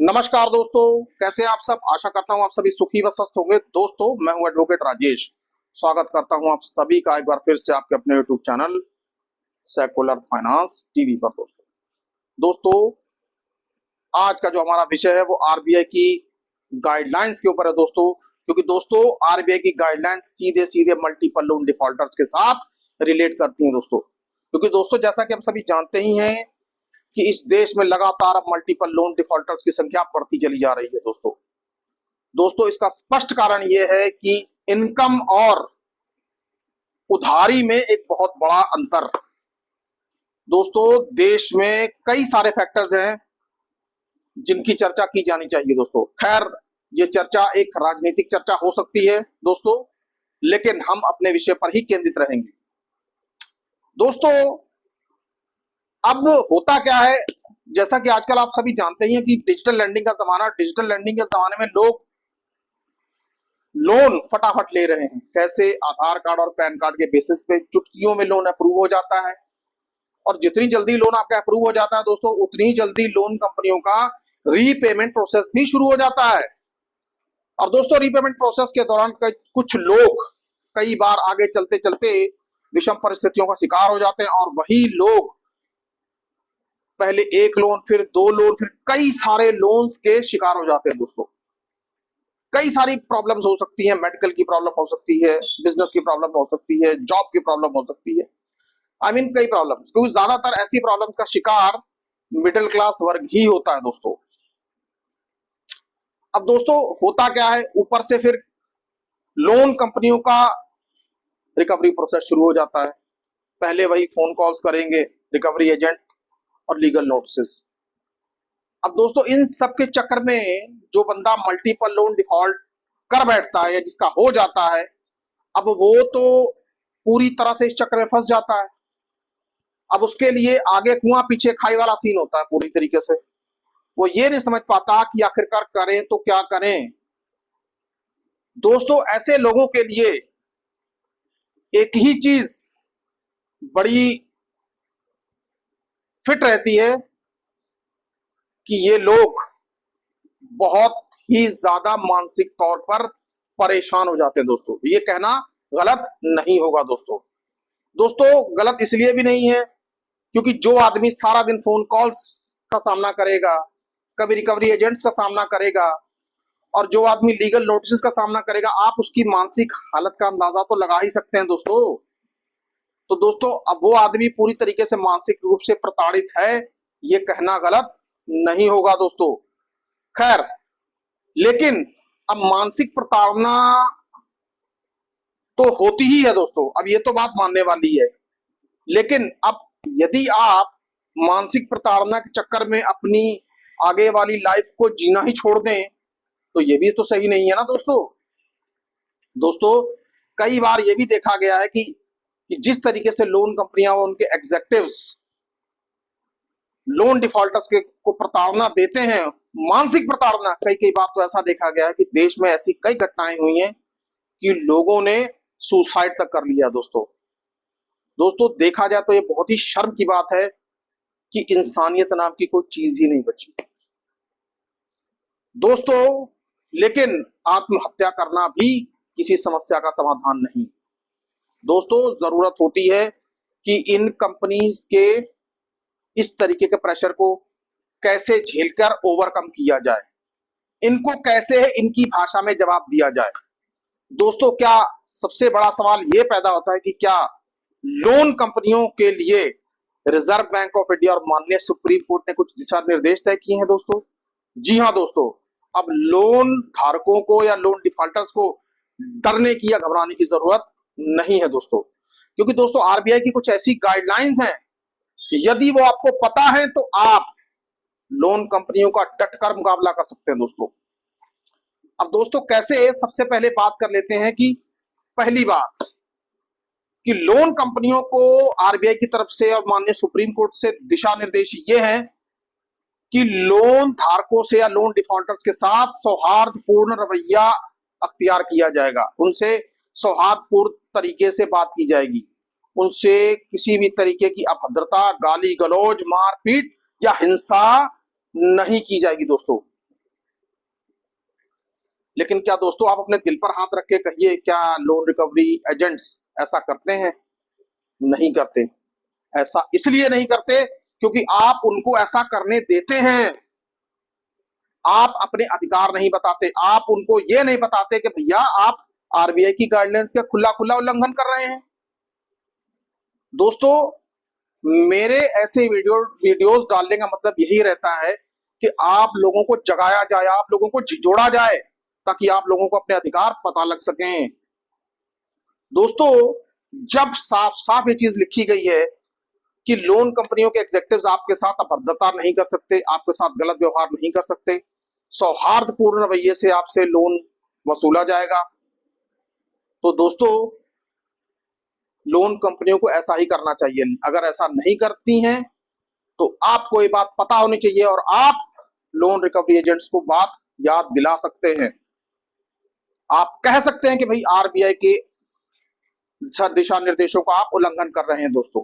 नमस्कार दोस्तों, कैसे आप सब। आशा करता हूं आप सभी सुखी व स्वस्थ होंगे। दोस्तों, मैं हूं एडवोकेट राजेश। स्वागत करता हूं आप सभी का एक बार फिर से आपके अपने YouTube channel secular finance TV पर। दोस्तों, आज का जो हमारा विषय है वो आरबीआई की गाइडलाइंस के ऊपर है दोस्तों। क्योंकि दोस्तों, आरबीआई की गाइडलाइंस सीधे सीधे मल्टीपल लोन डिफॉल्टर्स के साथ रिलेट करती हैं दोस्तों। क्योंकि दोस्तों, जैसा कि हम सभी जानते ही हैं कि इस देश में लगातार अब मल्टीपल लोन डिफॉल्टर्स की संख्या बढ़ती चली जा रही है दोस्तों। दोस्तों, इसका स्पष्ट कारण यह है कि इनकम और उधारी में एक बहुत बड़ा अंतर। दोस्तों, देश में कई सारे फैक्टर्स हैं जिनकी चर्चा की जानी चाहिए दोस्तों। खैर, ये चर्चा एक राजनीतिक चर्चा हो सकती है दोस्तों, लेकिन हम अपने विषय पर ही केंद्रित रहेंगे दोस्तों। अब होता क्या है, जैसा कि आजकल आप सभी जानते ही हैं कि डिजिटल लैंडिंग का जमाना। डिजिटल लैंडिंग के जमाने में लोग लोन फटाफट ले रहे हैं। कैसे? आधार कार्ड और पैन कार्ड के बेसिस पे चुटकियों में लोन अप्रूव हो जाता है। और जितनी जल्दी लोन आपका अप्रूव हो जाता है दोस्तों, उतनी जल्दी लोन कंपनियों का रीपेमेंट प्रोसेस भी शुरू हो जाता है। और दोस्तों, रीपेमेंट प्रोसेस के दौरान कुछ लोग कई बार आगे चलते चलते विषम परिस्थितियों का शिकार हो जाते हैं। और वही लोग पहले एक लोन, फिर दो लोन, फिर कई सारे लोन्स के शिकार हो जाते हैं दोस्तों। कई सारी प्रॉब्लम्स हो सकती हैं। मेडिकल की प्रॉब्लम हो सकती है, बिजनेस की प्रॉब्लम हो सकती है, जॉब की प्रॉब्लम हो सकती है। कई प्रॉब्लम्स, क्योंकि ज्यादातर ऐसी प्रॉब्लम का शिकार मिडिल क्लास वर्ग ही होता है दोस्तों। अब दोस्तों, होता क्या है, ऊपर से फिर लोन कंपनियों का रिकवरी प्रोसेस शुरू हो जाता है। पहले वही फोन कॉल्स करेंगे रिकवरी एजेंट और लीगल नोटिस। अब दोस्तों, इन सब के चक्कर में जो बंदा मल्टीपल लोन डिफॉल्ट कर बैठता है या जिसका हो जाता है, अब वो तो पूरी तरह से इस चक्कर में फंस जाता है। अब उसके लिए आगे कुआं पीछे खाई वाला सीन होता है पूरी तरीके से। वो ये नहीं समझ पाता कि आखिरकार करें तो क्या करें। दोस्तों, ऐसे लोगों के लिए एक ही चीज बड़ी फिट रहती है कि ये लोग बहुत ही ज्यादा मानसिक तौर पर परेशान हो जाते हैं दोस्तों। ये कहना गलत नहीं होगा दोस्तों। दोस्तों, गलत इसलिए भी नहीं है क्योंकि जो आदमी सारा दिन फोन कॉल्स का सामना करेगा, कभी रिकवरी एजेंट्स का सामना करेगा, और जो आदमी लीगल नोटिस का सामना करेगा, आप उसकी मानसिक हालत का अंदाजा तो लगा ही सकते हैं दोस्तों। तो दोस्तों, अब वो आदमी पूरी तरीके से मानसिक रूप से प्रताड़ित है, ये कहना गलत नहीं होगा दोस्तों। खैर, लेकिन अब मानसिक प्रताड़ना तो होती ही है दोस्तों, अब ये तो बात मानने वाली है। लेकिन अब यदि आप मानसिक प्रताड़ना के चक्कर में अपनी आगे वाली लाइफ को जीना ही छोड़ दें, तो ये भी तो सही नहीं है ना दोस्तों। दोस्तों, कई बार ये भी देखा गया है कि जिस तरीके से लोन कंपनियां और उनके एग्जेक्टिव्स लोन डिफॉल्टर्स को प्रताड़ना देते हैं, मानसिक प्रताड़ना, कई बार तो ऐसा देखा गया है कि देश में ऐसी कई घटनाएं हुई हैं कि लोगों ने सुसाइड तक कर लिया दोस्तों। दोस्तों, देखा जाए तो ये बहुत ही शर्म की बात है कि इंसानियत नाम की कोई चीज ही नहीं बची दोस्तों। लेकिन आत्महत्या करना भी किसी समस्या का समाधान नहीं दोस्तों। जरूरत होती है कि इन कंपनीज के इस तरीके के प्रेशर को कैसे झेलकर ओवरकम किया जाए, इनको कैसे इनकी भाषा में जवाब दिया जाए। दोस्तों, क्या सबसे बड़ा सवाल यह पैदा होता है कि क्या लोन कंपनियों के लिए रिजर्व बैंक ऑफ इंडिया और माननीय सुप्रीम कोर्ट ने कुछ दिशा निर्देश तय किए हैं दोस्तों? जी हां दोस्तों, अब लोन धारकों को या लोन डिफॉल्टर्स को डरने की या घबराने की जरूरत नहीं है दोस्तों। क्योंकि दोस्तों, आरबीआई की कुछ ऐसी गाइडलाइंस हैं, यदि वो आपको पता है तो आप लोन कंपनियों का डटकर मुकाबला कर सकते हैं दोस्तों। अब दोस्तों, कैसे, सबसे पहले बात कर लेते हैं कि पहली बात कि लोन कंपनियों को आरबीआई की तरफ से और माननीय सुप्रीम कोर्ट से दिशा निर्देश ये है कि लोन धारकों से या लोन डिफॉल्टर्स के साथ सौहार्दपूर्ण रवैया अख्तियार किया जाएगा। उनसे सौहार्दपूर्ण तरीके से बात की जाएगी। उनसे किसी भी तरीके की अभद्रता, गाली गलौज, मारपीट या हिंसा नहीं की जाएगी दोस्तों। लेकिन क्या दोस्तों आप अपने दिल पर हाथ रख के कहिए, क्या लोन रिकवरी एजेंट्स ऐसा करते हैं? नहीं करते। ऐसा इसलिए नहीं करते क्योंकि आप उनको ऐसा करने देते हैं। आप अपने अधिकार नहीं बताते, आप उनको ये नहीं बताते कि भैया आप आरबीआई की गाइडलाइंस का खुला खुला उल्लंघन कर रहे हैं। दोस्तों, मेरे ऐसे वीडियोस डालने का मतलब यही रहता है कि आप लोगों को जगाया जाए, आप लोगों को झिझोड़ा जाए, ताकि आप लोगों को अपने अधिकार पता लग सकें। दोस्तों, जब साफ साफ ये चीज लिखी गई है कि लोन कंपनियों के एग्जेक्टिव्स आपके साथ अभद्रता नहीं कर सकते, आपके साथ गलत व्यवहार नहीं कर सकते, सौहार्दपूर्ण रवैये से आपसे लोन वसूला जाएगा, तो दोस्तों लोन कंपनियों को ऐसा ही करना चाहिए। अगर ऐसा नहीं करती हैं तो आपको ये बात पता होनी चाहिए और आप लोन रिकवरी एजेंट्स को बात याद दिला सकते हैं। आप कह सकते हैं कि भाई आरबीआई के दिशा निर्देशों का आप उल्लंघन कर रहे हैं दोस्तों।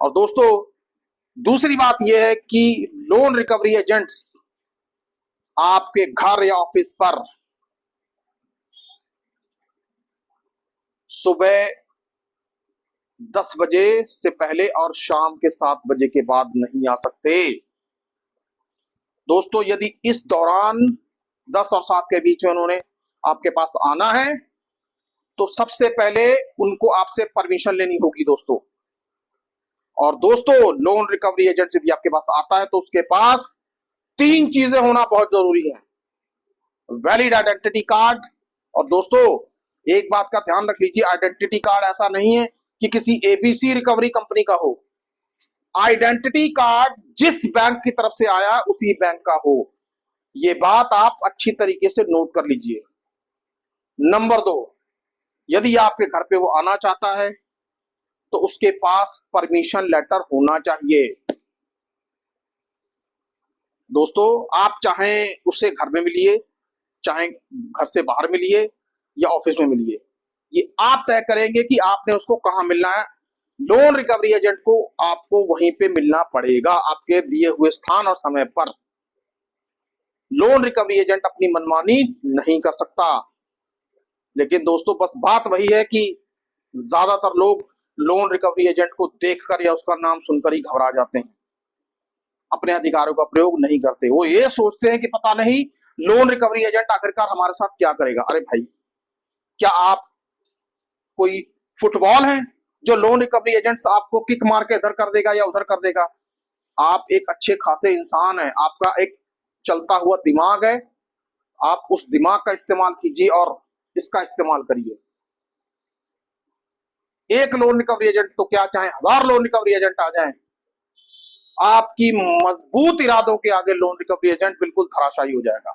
और दोस्तों, दूसरी बात यह है कि लोन रिकवरी एजेंट्स आपके घर या ऑफिस पर सुबह 10 बजे से पहले और शाम के 7 बजे के बाद नहीं आ सकते। दोस्तों, यदि इस दौरान 10 और 7 के बीच में उन्होंने आपके पास आना है तो सबसे पहले उनको आपसे परमिशन लेनी होगी दोस्तों। और दोस्तों, लोन रिकवरी एजेंट यदि आपके पास आता है तो उसके पास 3 चीजें होना बहुत जरूरी है। Valid identity card. और दोस्तों, एक बात का ध्यान रख लीजिए, आइडेंटिटी कार्ड ऐसा नहीं है कि किसी एबीसी रिकवरी कंपनी का हो। आइडेंटिटी कार्ड जिस बैंक की तरफ से आया उसी बैंक का हो। यह बात आप अच्छी तरीके से नोट कर लीजिए। नंबर 2, यदि आपके घर पे वो आना चाहता है तो उसके पास परमिशन लेटर होना चाहिए। दोस्तों, आप चाहें उससे घर में मिलिए, चाहे घर से बाहर मिलिए या ऑफिस में मिलिए, ये आप तय करेंगे कि आपने उसको कहां मिलना है। लोन रिकवरी एजेंट को आपको वहीं पे मिलना पड़ेगा, आपके दिए हुए स्थान और समय पर। लोन रिकवरी एजेंट अपनी मनमानी नहीं कर सकता। लेकिन दोस्तों, बस बात वही है कि ज्यादातर लोग लोन रिकवरी एजेंट को देखकर या उसका नाम सुनकर ही घबरा जाते हैं, अपने अधिकारों का प्रयोग नहीं करते। वो ये सोचते हैं कि पता नहीं लोन रिकवरी एजेंट आखिरकार हमारे साथ क्या करेगा। अरे भाई, क्या आप कोई फुटबॉल हैं जो लोन रिकवरी एजेंट्स आपको किक मार के इधर कर देगा या उधर कर देगा? आप एक अच्छे खासे इंसान हैं, आपका एक चलता हुआ दिमाग है, आप उस दिमाग का इस्तेमाल कीजिए और इसका इस्तेमाल करिए। एक लोन रिकवरी एजेंट तो क्या, चाहे 1000 लोन रिकवरी एजेंट आ जाएं, आपकी मजबूत इरादों के आगे लोन रिकवरी एजेंट बिल्कुल धराशायी हो जाएगा।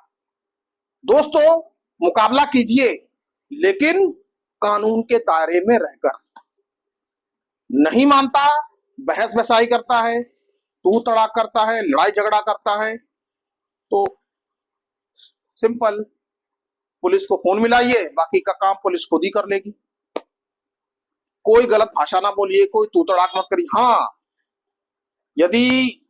दोस्तों, मुकाबला कीजिए, लेकिन कानून के दायरे में रहकर। नहीं मानता, बहस बसाई करता है, तू तड़ाक करता है, लड़ाई झगड़ा करता है, तो सिंपल, पुलिस को फोन मिलाइए, बाकी का काम पुलिस खुद ही कर लेगी। कोई गलत भाषा ना बोलिए, कोई तू तड़ाक मत करिए। हाँ, यदि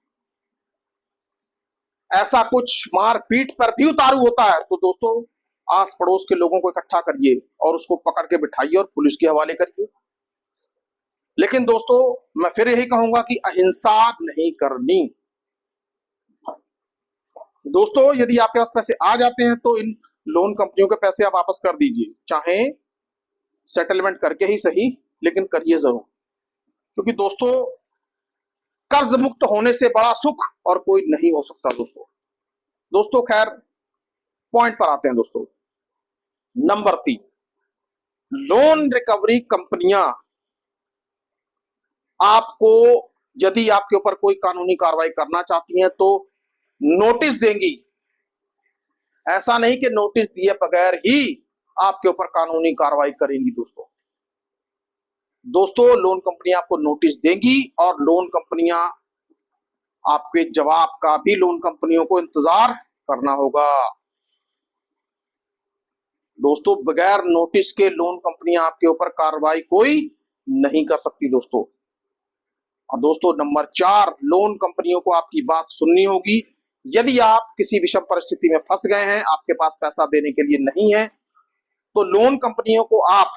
ऐसा कुछ मार पीट पर भी उतारू होता है तो दोस्तों आस पड़ोस के लोगों को इकट्ठा करिए और उसको पकड़ के बिठाइए और पुलिस के हवाले करिए। लेकिन दोस्तों, मैं फिर यही कहूंगा कि अहिंसा नहीं करनी। दोस्तों, यदि आपके पास पैसे आ जाते हैं तो इन लोन कंपनियों के पैसे आप वापस कर दीजिए, चाहे सेटलमेंट करके ही सही, लेकिन करिए जरूर। क्योंकि दोस्तों, कर्ज मुक्त होने से बड़ा सुख और कोई नहीं हो सकता दोस्तों। खैर, पॉइंट पर आते हैं दोस्तों। नंबर 3, लोन रिकवरी कंपनियां आपको, यदि आपके ऊपर कोई कानूनी कार्रवाई करना चाहती हैं तो नोटिस देंगी। ऐसा नहीं कि नोटिस दिए बगैर ही आपके ऊपर कानूनी कार्रवाई करेंगी दोस्तों, लोन कंपनियां आपको नोटिस देंगी और लोन कंपनियां आपके जवाब का भी लोन कंपनियों को इंतजार करना होगा। दोस्तों, बगैर नोटिस के लोन कंपनियां आपके ऊपर कार्रवाई कोई नहीं कर सकती दोस्तों। और दोस्तों, नंबर 4, लोन कंपनियों को आपकी बात सुननी होगी, यदि आप किसी विषम परिस्थिति में फंस गए हैं, आपके पास पैसा देने के लिए नहीं है, तो लोन कंपनियों को आप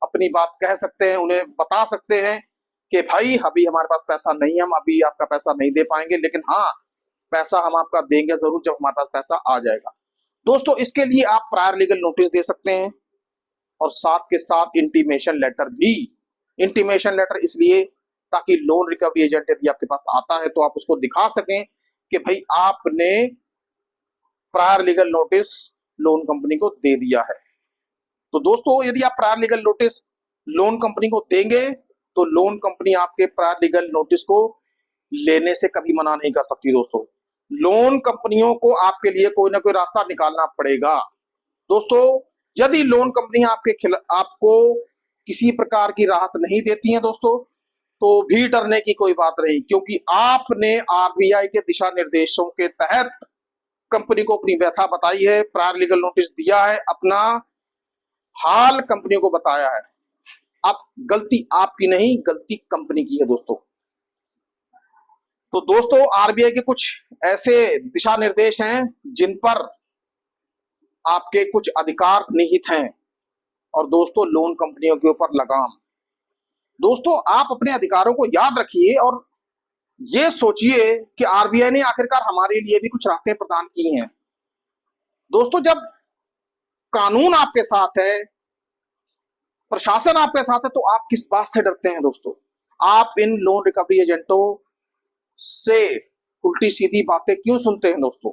अपनी बात कह सकते हैं, उन्हें बता सकते हैं कि भाई अभी हमारे पास पैसा नहीं है, हम अभी आपका पैसा नहीं दे पाएंगे, लेकिन हाँ पैसा हम आपका देंगे जरूर जब हमारे पास पैसा आ जाएगा। दोस्तों इसके लिए आप प्रायर लीगल नोटिस दे सकते हैं और साथ के साथ इंटीमेशन लेटर भी। इंटीमेशन लेटर इसलिए ताकि लोन रिकवरी एजेंट यदि आपके पास आता है तो आप उसको दिखा सकें कि भाई आपने prior legal notice loan company को दे दिया है। तो दोस्तों यदि आप prior legal notice loan company को देंगे तो लोन कंपनी आपके प्रायर लीगल नोटिस को लेने से कभी मना नहीं कर सकती। दोस्तों लोन कंपनियों को आपके लिए कोई ना कोई रास्ता निकालना पड़ेगा। दोस्तों यदि लोन कंपनी आपको किसी प्रकार की राहत नहीं देती है दोस्तों, तो भी डरने की कोई बात नहीं, क्योंकि आपने आरबीआई के दिशा निर्देशों के तहत कंपनी को अपनी व्यथा बताई है, प्रायर लीगल नोटिस दिया है, अपना हाल कंपनियों को बताया है। अब गलती आपकी नहीं, गलती कंपनी की है दोस्तों। तो दोस्तों आरबीआई के कुछ ऐसे दिशा निर्देश हैं जिन पर आपके कुछ अधिकार निहित हैं, और दोस्तों लोन कंपनियों के ऊपर लगाम। दोस्तों आप अपने अधिकारों को याद रखिए और ये सोचिए कि आरबीआई ने आखिरकार हमारे लिए भी कुछ राहतें प्रदान की हैं। दोस्तों जब कानून आपके साथ है, प्रशासन आपके साथ है, तो आप किस बात से डरते हैं दोस्तों? आप इन लोन रिकवरी एजेंटों से उल्टी सीधी बातें क्यों सुनते हैं दोस्तों?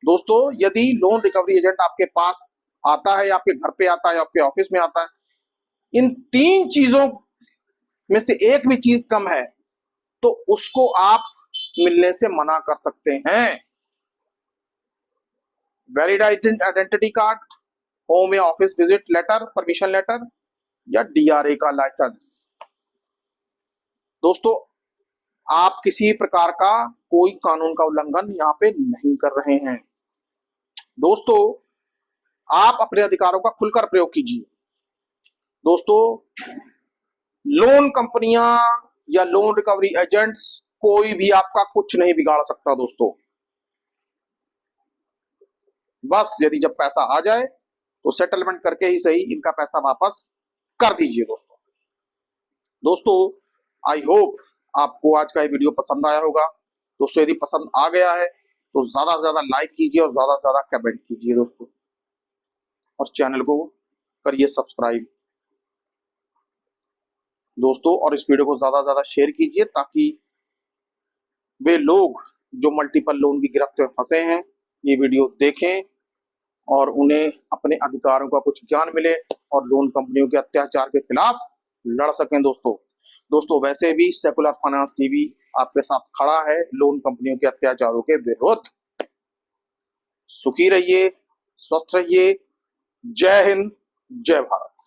दोस्तों यदि लोन रिकवरी एजेंट आपके पास आता है, आपके घर पे आता है, आपके ऑफिस में आता है, इन तीन चीजों में से एक भी चीज कम है तो उसको आप मिलने से मना कर सकते हैं। वैलिड आइडेंटिटी कार्ड, होम या office visit letter, permission letter या डीआरए का लाइसेंस। दोस्तों आप किसी प्रकार का कोई कानून का उल्लंघन यहां पे नहीं कर रहे हैं। दोस्तों आप अपने अधिकारों का खुलकर प्रयोग कीजिए। दोस्तों लोन कंपनियां या लोन रिकवरी एजेंट्स कोई भी आपका कुछ नहीं बिगाड़ सकता दोस्तों। बस यदि जब पैसा आ जाए तो सेटलमेंट करके ही सही इनका पैसा वापस कर दीजिए दोस्तों। दोस्तों आई होप आपको आज का ये वीडियो पसंद आया होगा। दोस्तों यदि पसंद आ गया है तो ज्यादा से ज्यादा लाइक कीजिए और ज्यादा से ज्यादा कमेंट कीजिए दोस्तों, और चैनल को करिए सब्सक्राइब दोस्तों, और इस वीडियो को ज्यादा से ज्यादा शेयर कीजिए ताकि वे लोग जो मल्टीपल लोन की गिरफ्त में फंसे हैं ये वीडियो देखें और उन्हें अपने अधिकारों का कुछ ज्ञान मिले और लोन कंपनियों के अत्याचार के खिलाफ लड़ सकें दोस्तों वैसे भी सेकुलर फाइनेंस टीवी आपके साथ खड़ा है लोन कंपनियों के अत्याचारों के विरुद्ध। सुखी रहिए, स्वस्थ रहिए। जय हिंद, जय भारत।